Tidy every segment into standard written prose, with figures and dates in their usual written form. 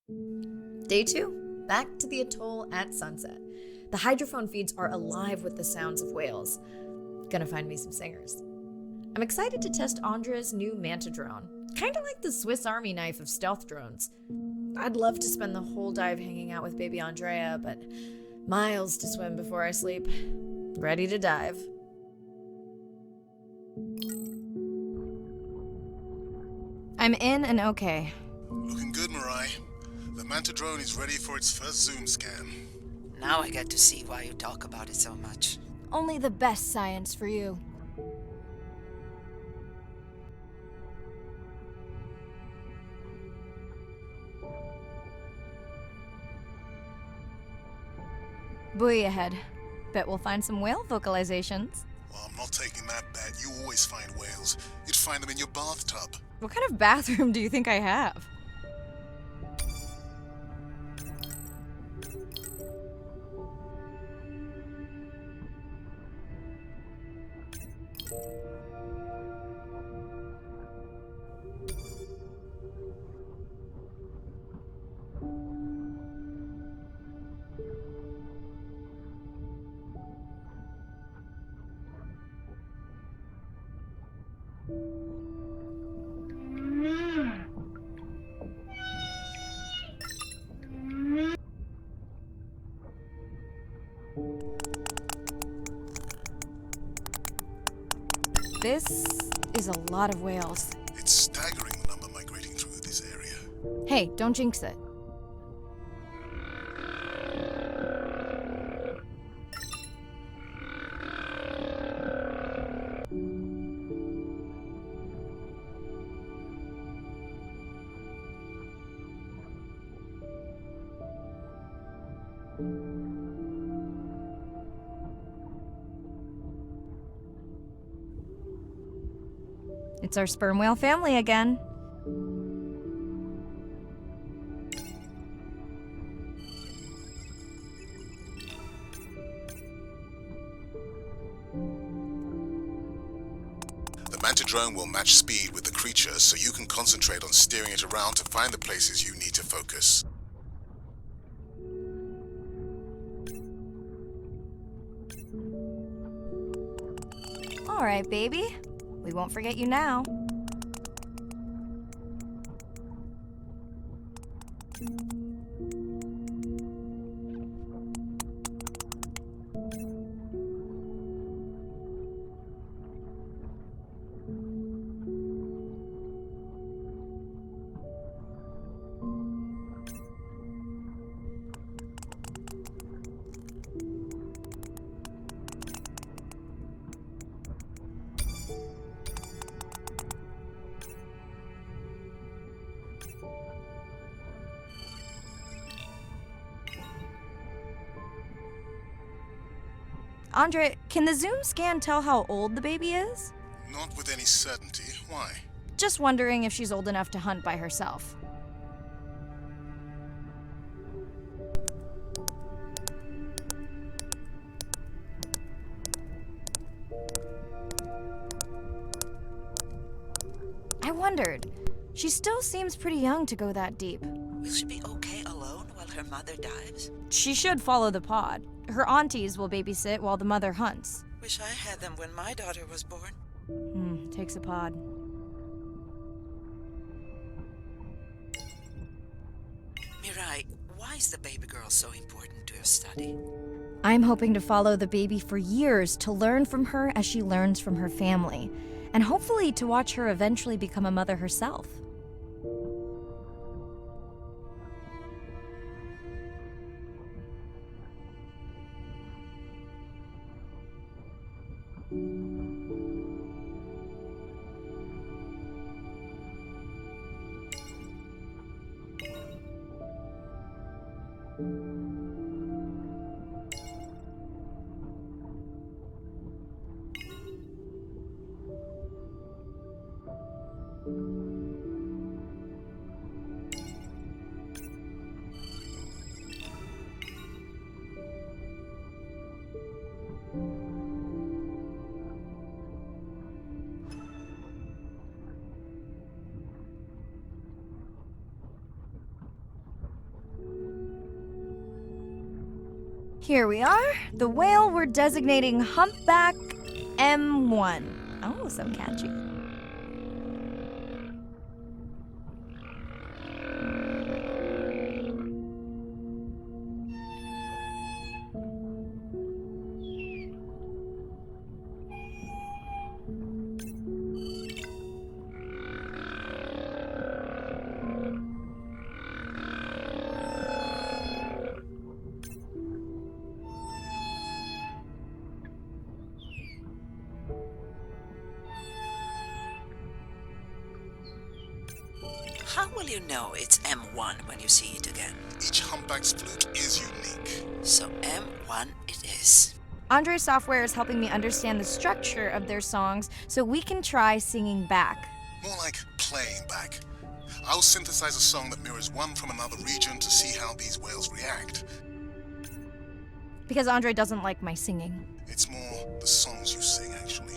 Day 2. Back to the atoll at sunset. The hydrophone feeds are alive with the sounds of whales. Gonna find me some singers. I'm excited to test Andrea's new manta drone. Kinda like the Swiss Army knife of stealth drones. I'd love to spend the whole dive hanging out with baby Andrea, but miles to swim before I sleep. Ready to dive. I'm in and okay. Looking good, Mirai. The Manta drone is ready for its first zoom scan. Now I get to see why you talk about it so much. Only the best science for you. Buoy ahead. Bet we'll find some whale vocalizations. Well, I'm not taking that bet. You always find whales. You'd find them in your bathtub. What kind of bathroom do you think I have? This is a lot of whales. It's staggering the number migrating through this area. Hey, don't jinx it. It's our sperm whale family again. The Manta drone will match speed with the creature so you can concentrate on steering it around to find the places you need to focus. All right, baby. We won't forget you now. Andre, can the zoom scan tell how old the baby is? Not with any certainty. Why? Just wondering if she's old enough to hunt by herself. I wondered. She still seems pretty young to go that deep. Will she be okay alone while her mother dives? She should follow the pod. Her aunties will babysit while the mother hunts. Wish I had them when my daughter was born. Takes a pod. Mirai, why is the baby girl so important to your study? I'm hoping to follow the baby for years to learn from her as she learns from her family, and hopefully to watch her eventually become a mother herself. Here we are. The whale we're designating Humpback M1. Oh, so catchy. How will you know it's M1 when you see it again? Each humpback's flute is unique. So M1 it is. Andre's software is helping me understand the structure of their songs so we can try singing back. More like playing back. I'll synthesize a song that mirrors one from another region to see how these whales react. Because Andre doesn't like my singing. It's more the songs you sing, actually.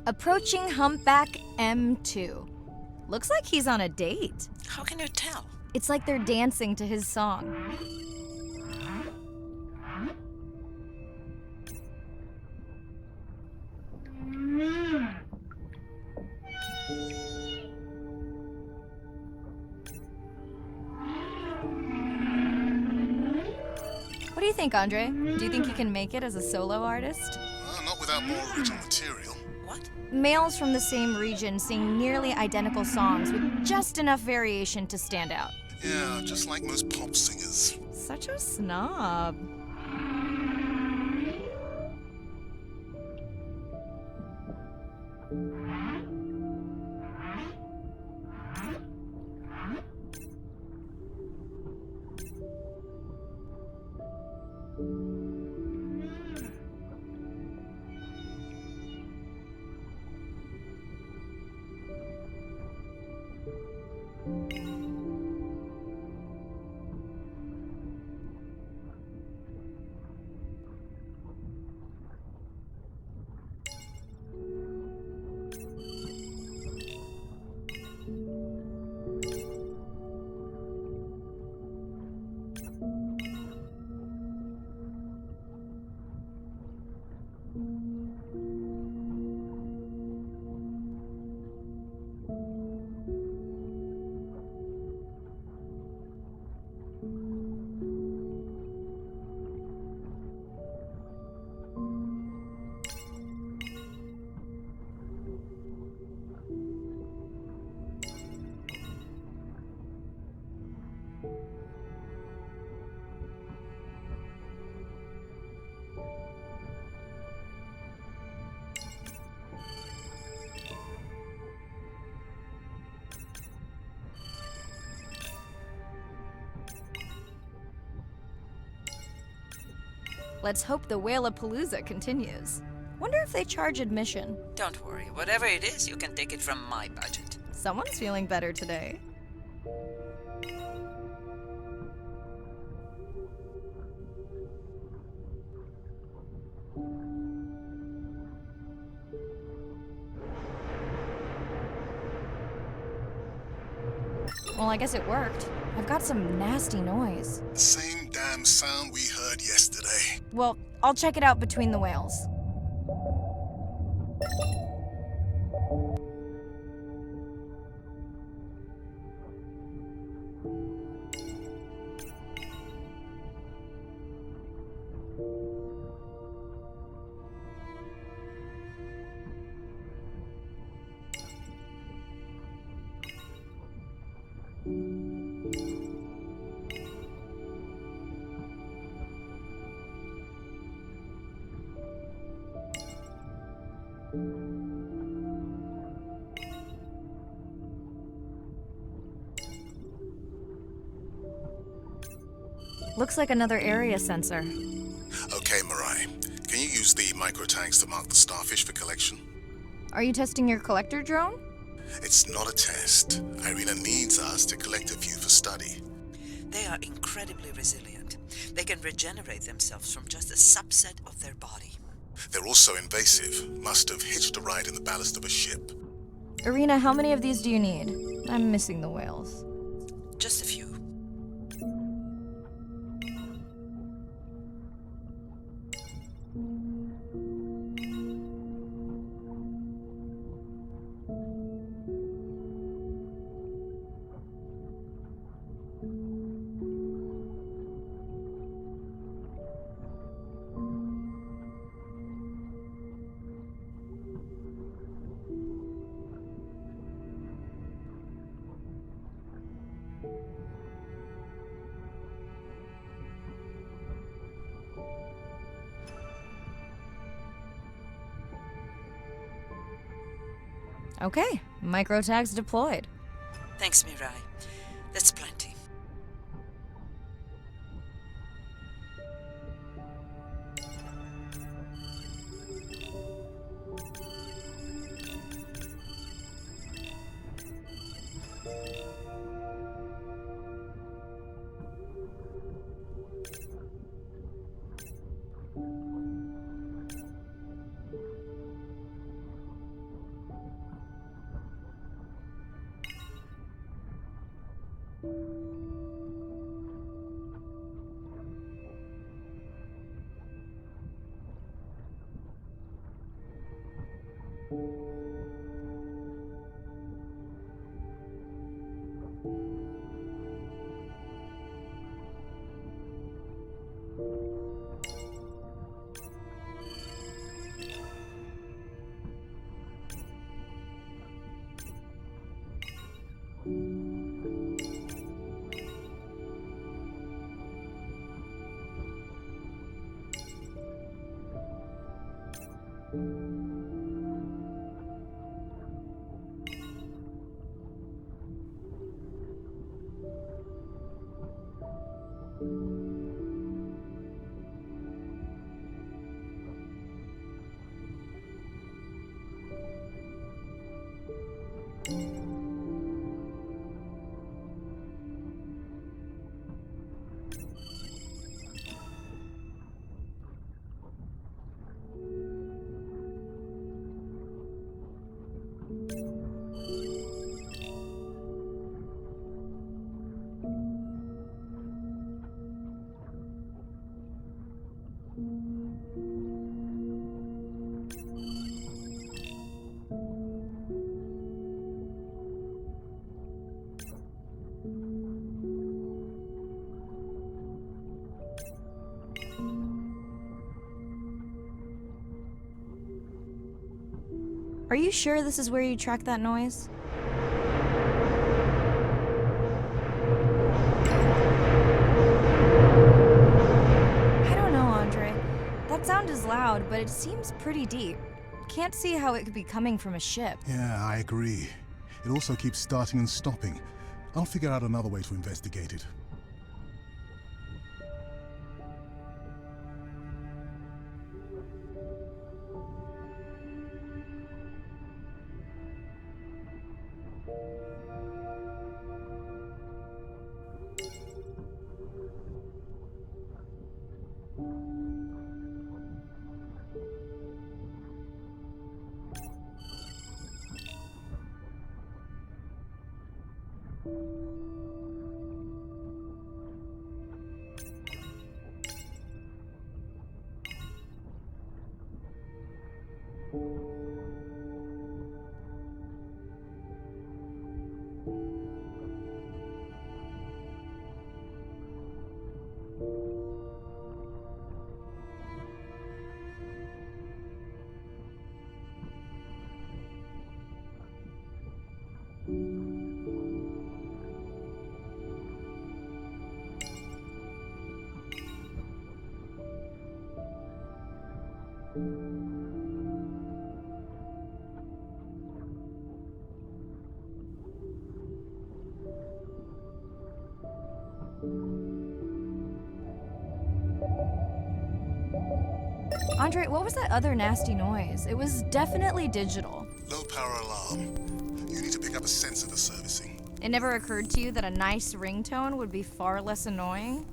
Approaching humpback M2. Looks like he's on a date. How can you tell? It's like they're dancing to his song. What do you think, Andre? Do you think he can make it as a solo artist? Not without more original material. What? Males from the same region sing nearly identical songs with just enough variation to stand out. Yeah, just like most pop singers. Such a snob. Let's hope the Whalapalooza continues. Wonder if they charge admission. Don't worry. Whatever it is, you can take it from my budget. Someone's feeling better today. Well, I guess it worked. I've got some nasty noise. Same damn sound we heard yesterday. Well, I'll check it out between the whales. Looks like another area sensor. Okay, Mirai. Can you use the micro tags to mark the starfish for collection? Are you testing your collector drone? It's not a test. Irina needs us to collect a few for study. They are incredibly resilient. They can regenerate themselves from just a subset of their body. They're also invasive. Must have hitched a ride in the ballast of a ship. Irina, how many of these do you need? I'm missing the whales. Just a few. Okay, micro tags deployed. Thanks, Mirai. That's plenty. Are you sure this is where you tracked that noise? I don't know, Andre. That sound is loud, but it seems pretty deep. Can't see how it could be coming from a ship. Yeah, I agree. It also keeps starting and stopping. I'll figure out another way to investigate it. Andre, what was that other nasty noise? It was definitely digital. Low power alarm. You need to pick up a sensor for servicing. It never occurred to you that a nice ringtone would be far less annoying?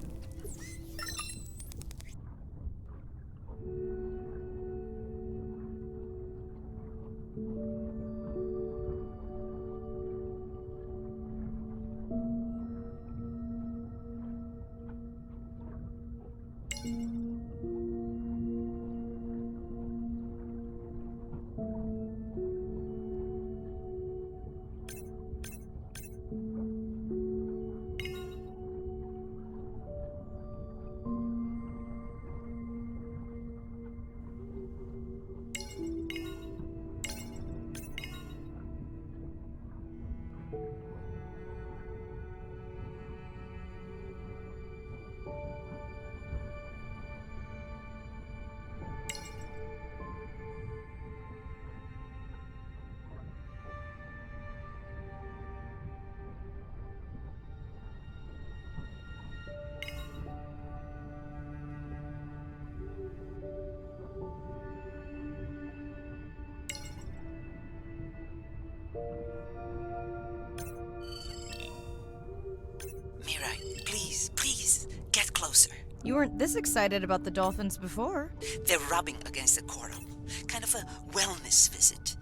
Mirai, please, get closer. You weren't this excited about the dolphins before. They're rubbing against the coral. Kind of a wellness visit.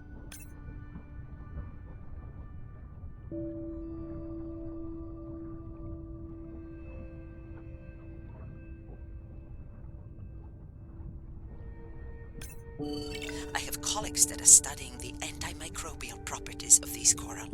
scientists that are studying the antimicrobial properties of these coral.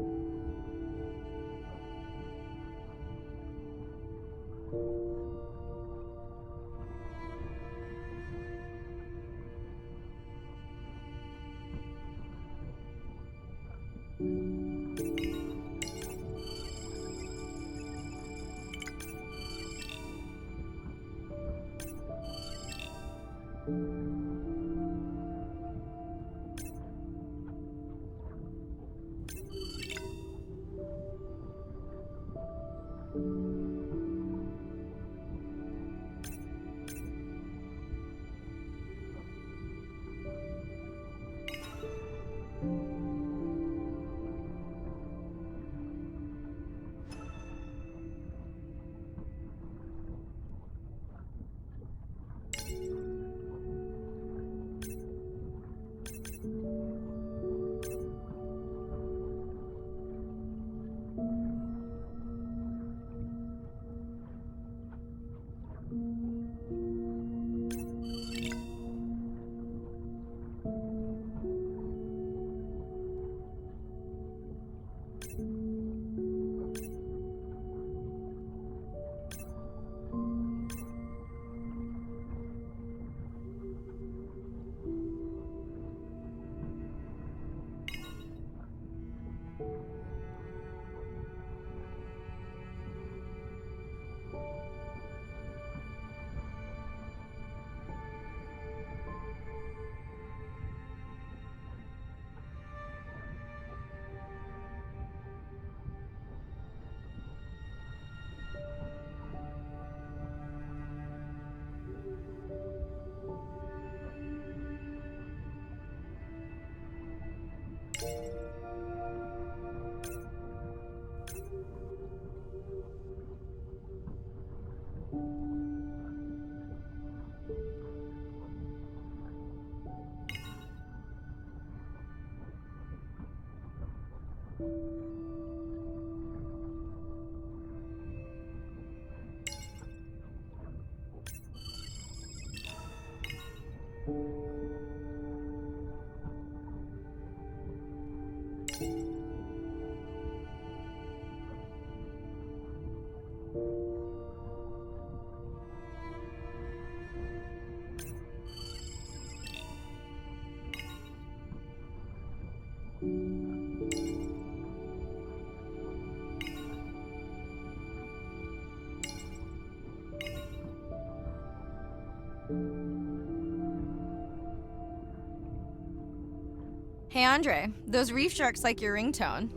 Hey Andre, those reef sharks like your ringtone.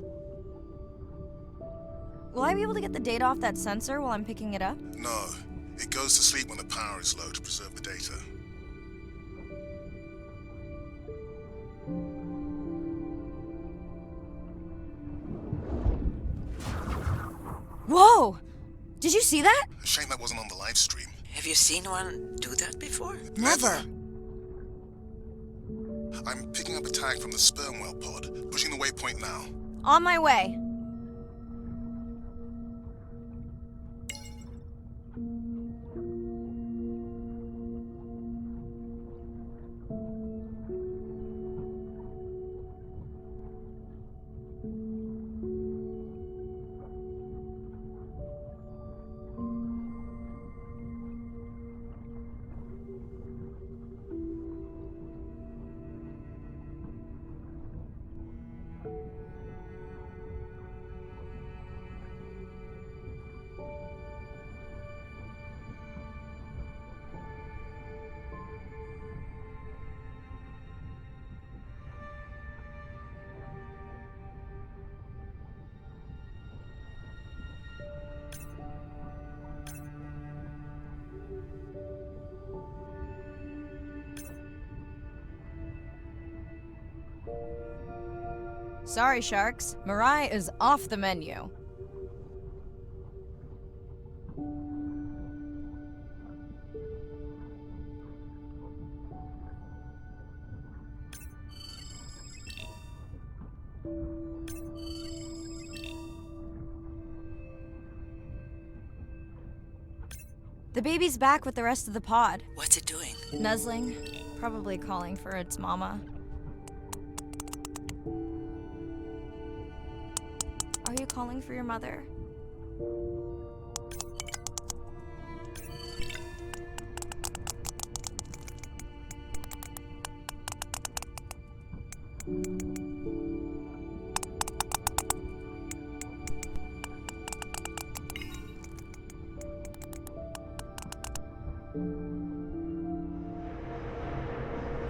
Will I be able to get the data off that sensor while I'm picking it up? No, it goes to sleep when the power is low to preserve the data. Whoa! Did you see that? Shame that wasn't on the live stream. Have you seen one do that before? Never. I'm picking up a tag from the sperm whale pod, pushing the waypoint now. On my way. Sorry, sharks. Mirai is off the menu. The baby's back with the rest of the pod. What's it doing? Nuzzling, probably calling for its mama. Are you calling for your mother?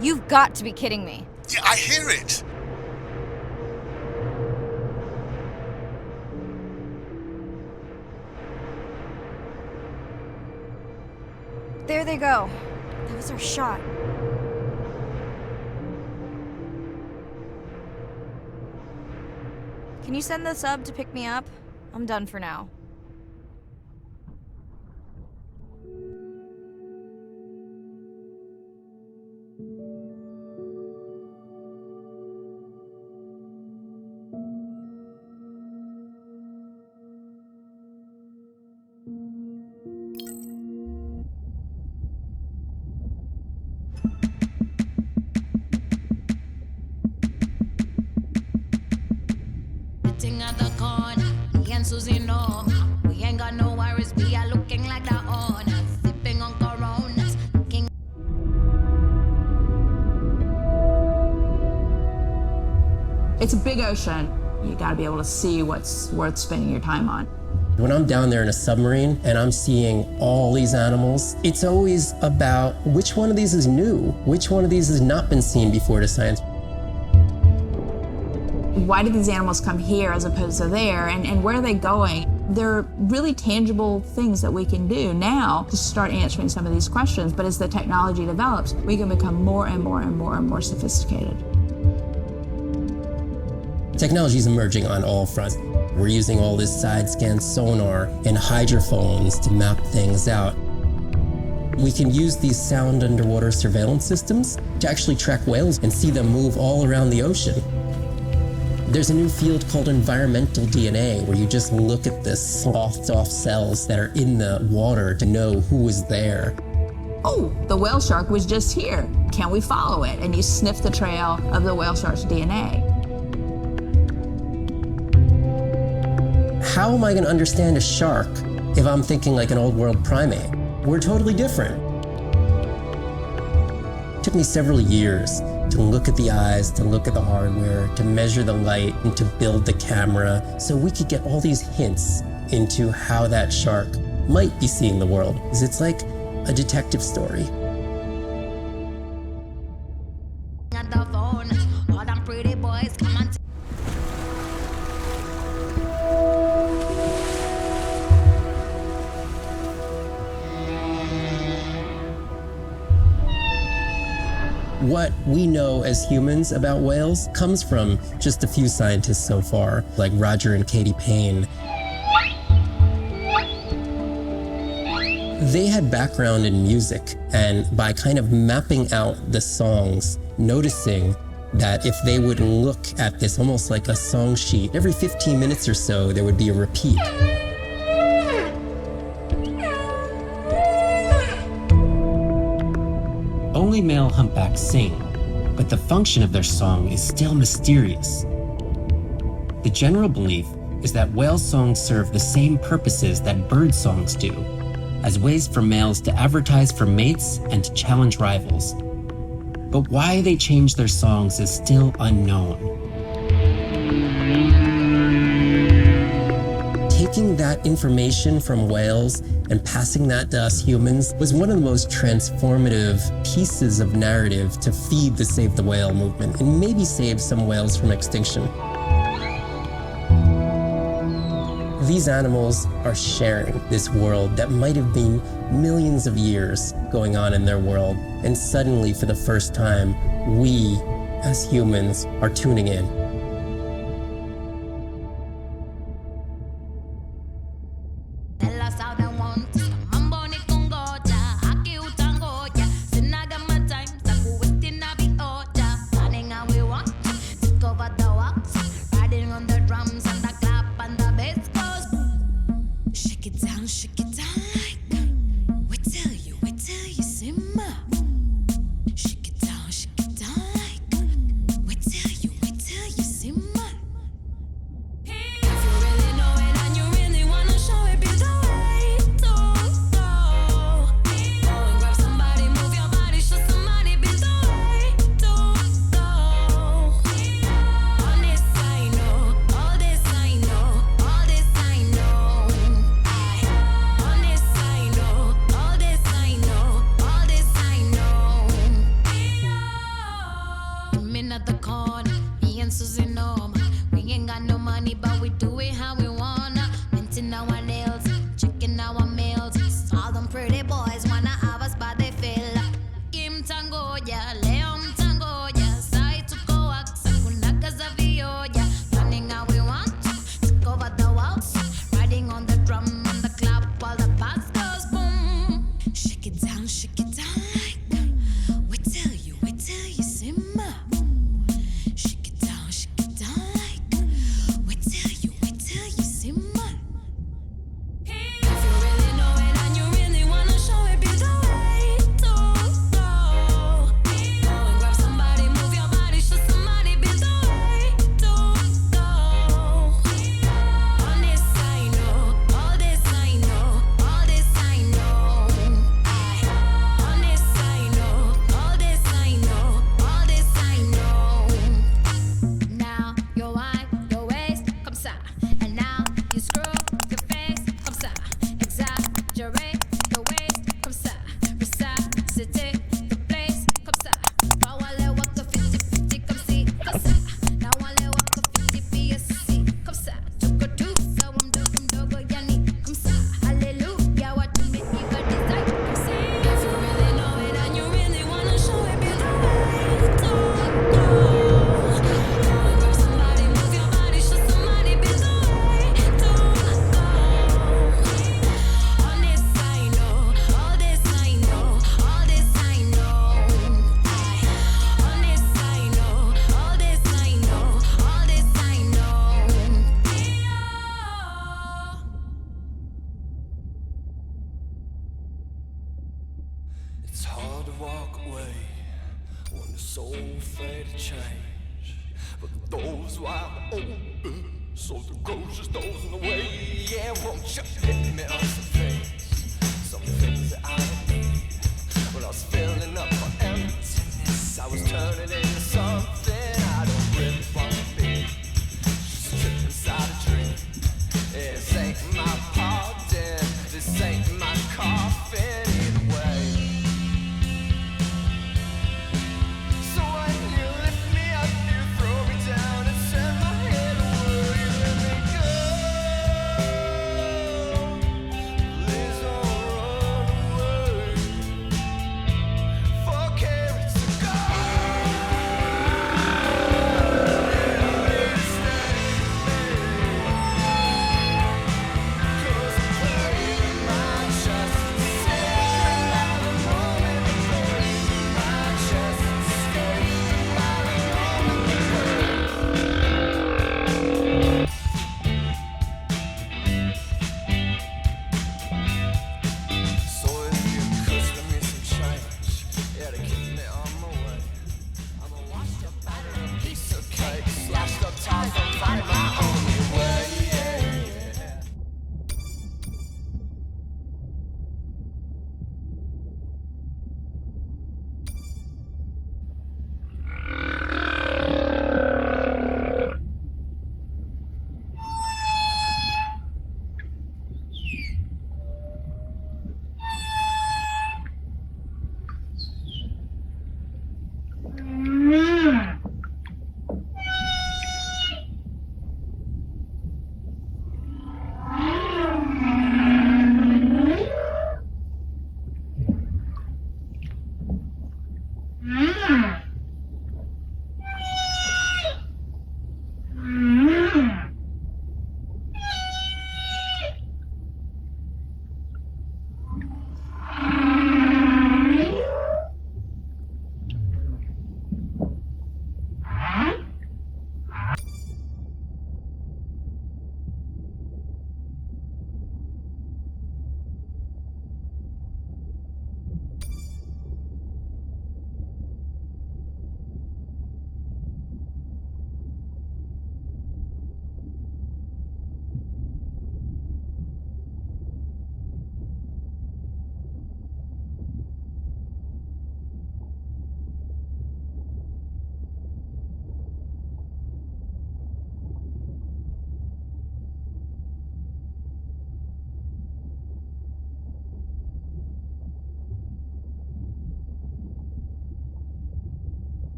You've got to be kidding me. Yeah, I hear it. There they go. That was our shot. Can you send the sub to pick me up? I'm done for now. Sitting at the corner, me and Susie know we ain't got no worries. We are looking like the owners, sipping on Coronas. King. It's a big ocean. You gotta be able to see what's worth spending your time on. When I'm down there in a submarine and I'm seeing all these animals, it's always about which one of these is new, which one of these has not been seen before to science. Why did these animals come here as opposed to there, and where are they going? They're really tangible things that we can do now to start answering some of these questions, but as the technology develops, we can become more and more and more and more sophisticated. Technology is emerging on all fronts. We're using all this side-scan sonar and hydrophones to map things out. We can use these sound underwater surveillance systems to actually track whales and see them move all around the ocean. There's a new field called environmental DNA, where you just look at the sloughed off cells that are in the water to know who is there. Oh, the whale shark was just here. Can we follow it? And you sniff the trail of the whale shark's DNA. How am I going to understand a shark if I'm thinking like an old world primate? We're totally different. It took me several years to look at the eyes, to look at the hardware, to measure the light, and to build the camera so we could get all these hints into how that shark might be seeing the world. Because it's like a detective story. At the phone, all them pretty boys come and What we know as humans about whales comes from just a few scientists so far, like Roger and Katie Payne. They had background in music, and by kind of mapping out the songs, noticing that if they would look at this almost like a song sheet, every 15 minutes or so there would be a repeat. Only male humpbacks sing, but the function of their song is still mysterious. The general belief is that whale songs serve the same purposes that bird songs do, as ways for males to advertise for mates and to challenge rivals. But why they change their songs is still unknown. Taking that information from whales and passing that to us humans was one of the most transformative pieces of narrative to feed the Save the Whale movement and maybe save some whales from extinction. These animals are sharing this world that might have been millions of years going on in their world, and suddenly, for the first time, we, as humans, are tuning in. tell us how they want. Mambo ni kungoja, aki utangoja. Sinaga matime, taku waiting na be order. Planning how we want, take over the walks. Riding on the drums and the clap and the bass goes. Shake it down like. Wait till you simmer. Shake it down like. Wait till you simmer. If you really do it how we wanna. Painting our nails, checking our meals. All them pretty boys wanna have us, but they feel. Kim tango, yeah, Leon tango, yeah. Sai to coax, Sakuna za vioja. Running how we want, take over the waltz. Riding on the drum on the club while the bass goes boom. Shake it down like that. We tell you, simmer. Shake it down like that. We tell you, simmer. If you really know it and you really wanna show it, be the way to go. Go and grab somebody, move your body, show somebody, be the way to go. On this I know, all this I know, all this I know. On this I know, all this I know, all this I know. Now you wipe your waist, comme ça. And now you screw your face, comme ça. Exaggerate your waist, comme ça. Resuscitate the place, comme ça. Now I let walk the 50-50, comme si, comme ça. Now I let walk the 50 PSC, comme ça. Tukutu, so I'm dogo yani, comme ça. Hallelujah, what you make me got desire, comme ça. If you really know it and you really wanna show it, be the way to go. Go and grab somebody, move your body, show somebody, be the way to go. On this I know, all this I know, all this I know. On this I know, all this I know, all this I know. It's hard to walk away when the soul afraid to change. But the door's wide open, so the grocery store's in the way. Yeah, won't you hit me on some things that I don't need. When I was filling up my emptiness, I was turning into something I don't really want to be. Just tripping inside a dream. This ain't my pardon, this ain't my coffin either way. So when you lift me up, you throw me down and send my head away. You let me go.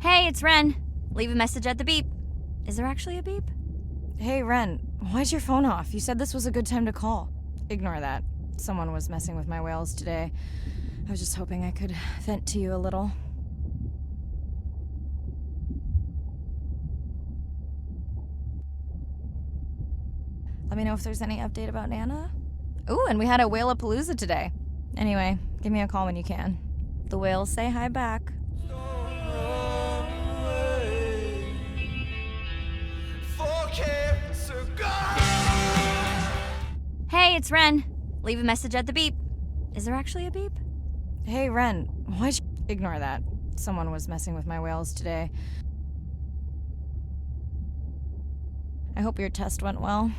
Hey, it's Ren. Leave a message at the beep. Is there actually a beep? Hey, Ren, why's your phone off? You said this was a good time to call. Ignore that. Someone was messing with my whales today. I was just hoping I could vent to you a little. Let me know if there's any update about Nana. Ooh, and we had a whale-a-palooza today. Anyway, give me a call when you can. The whales say hi back. Hey, it's Ren. Leave a message at the beep. Is there actually a beep? Hey, Ren, why'd you... Ignore that. Someone was messing with my whales today. I hope your test went well.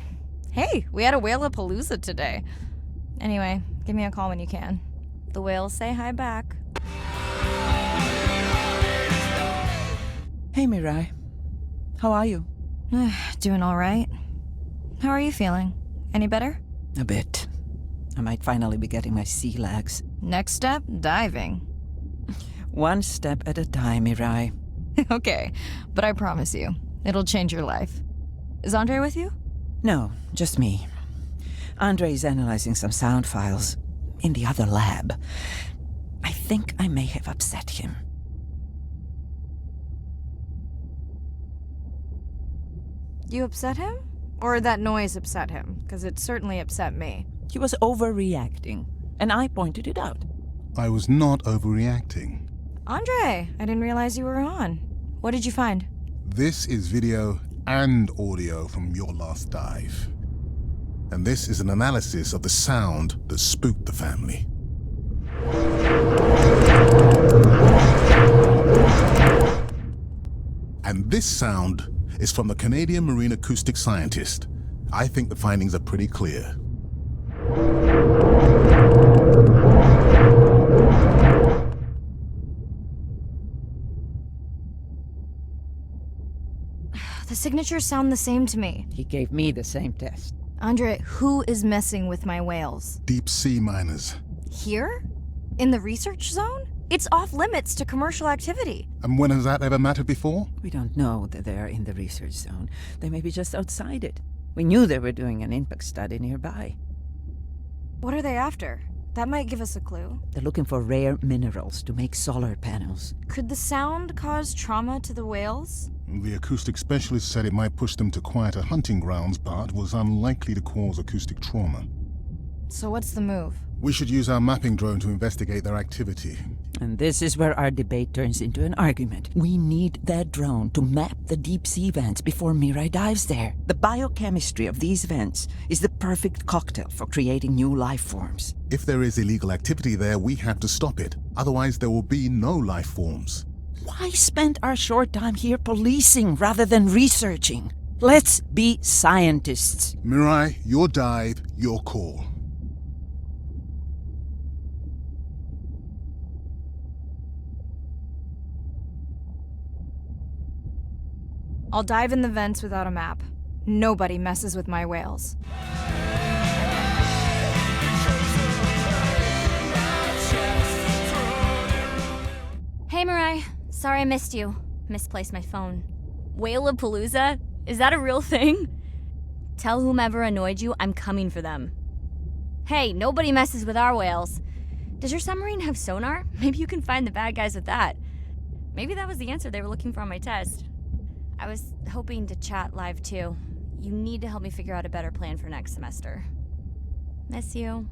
Hey, we had a whale-a-palooza today. Anyway, give me a call when you can. The whales say hi back. Hey, Mirai. How are you? Doing all right. How are you feeling? Any better? A bit. I might finally be getting my sea legs. Next step, diving. One step at a time, Mirai. Okay, but I promise you, it'll change your life. Is Andre with you? No, just me. Andre is analyzing some sound files in the other lab. I think I may have upset him. You upset him? Or that noise upset him? Because it certainly upset me. He was overreacting, and I pointed it out. I was not overreacting. Andre, I didn't realize you were on. What did you find? This is video and audio from your last dive. And this is an analysis of the sound that spooked the family. And this sound is from the Canadian marine acoustic scientist. I think the findings are pretty clear. The signatures sound the same to me. He gave me the same test. Andre, who is messing with my whales? Deep sea miners. Here? In the research zone? It's off limits to commercial activity. And when has that ever mattered before? We don't know that they are in the research zone. They may be just outside it. We knew they were doing an impact study nearby. What are they after? That might give us a clue. They're looking for rare minerals to make solar panels. Could the sound cause trauma to the whales? The acoustic specialist said it might push them to quieter hunting grounds, but was unlikely to cause acoustic trauma. So what's the move? We should use our mapping drone to investigate their activity. And this is where our debate turns into an argument. We need that drone to map the deep sea vents before Mirai dives there. The biochemistry of these vents is the perfect cocktail for creating new life forms. If there is illegal activity there, we have to stop it. Otherwise, there will be no life forms. Why spend our short time here policing rather than researching? Let's be scientists. Mirai, your dive, your call. I'll dive in the vents without a map. Nobody messes with my whales. Hey, Mirai. Sorry I missed you. Misplaced my phone. Whale-a-palooza? Is that a real thing? Tell whomever annoyed you I'm coming for them. Hey, nobody messes with our whales. Does your submarine have sonar? Maybe you can find the bad guys with that. Maybe that was the answer they were looking for on my test. I was hoping to chat live too. You need to help me figure out a better plan for next semester. Miss you.